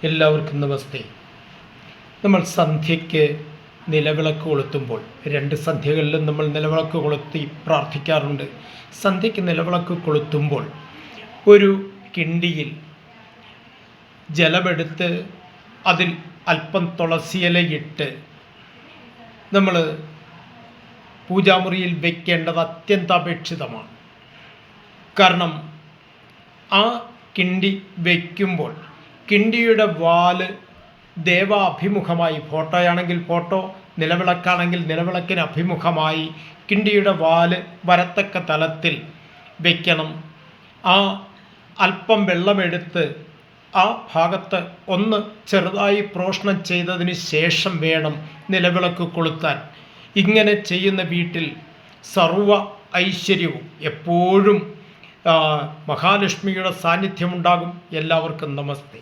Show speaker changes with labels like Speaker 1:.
Speaker 1: എല്ലാവർക്കും നമസ്തേ. നമ്മൾ സന്ധ്യയ്ക്ക് നിലവിളക്ക് കൊളുത്തുമ്പോൾ 2 സന്ധ്യകളിലും നമ്മൾ നിലവിളക്ക് കൊളുത്തി പ്രാർത്ഥിക്കാറുണ്ട്. സന്ധ്യയ്ക്ക് നിലവിളക്ക് കൊളുത്തുമ്പോൾ ഒരു കിണ്ടിയിൽ ജലമെടുത്ത് അതിൽ അല്പം തുളസിയിലയിട്ട് നമ്മൾ പൂജാമുറിയിൽ വയ്ക്കേണ്ടത് അത്യന്താപേക്ഷിതമാണ്. കാരണം ആ കിണ്ടി വയ്ക്കുമ്പോൾ കിണ്ടിയുടെ വാല് ദേവാഭിമുഖമായി, ഫോട്ടോയാണെങ്കിൽ ഫോട്ടോ, നിലവിളക്കാണെങ്കിൽ നിലവിളക്കിന് അഭിമുഖമായി കിണ്ടിയുടെ വാല് വരത്തക്ക തലത്തിൽ വയ്ക്കണം. ആ അല്പം വെള്ളമെടുത്ത് ആ ഭാഗത്ത് ഒന്ന് ചെറുതായി പ്രോഷണം ചെയ്തതിന് ശേഷം വേണം നിലവിളക്ക് കൊളുത്താൻ. ഇങ്ങനെ ചെയ്യുന്ന വീട്ടിൽ സർവ ഐശ്വര്യവും എപ്പോഴും മഹാലക്ഷ്മിയുടെ സാന്നിധ്യമുണ്ടാകും. എല്ലാവർക്കും നമസ്തേ.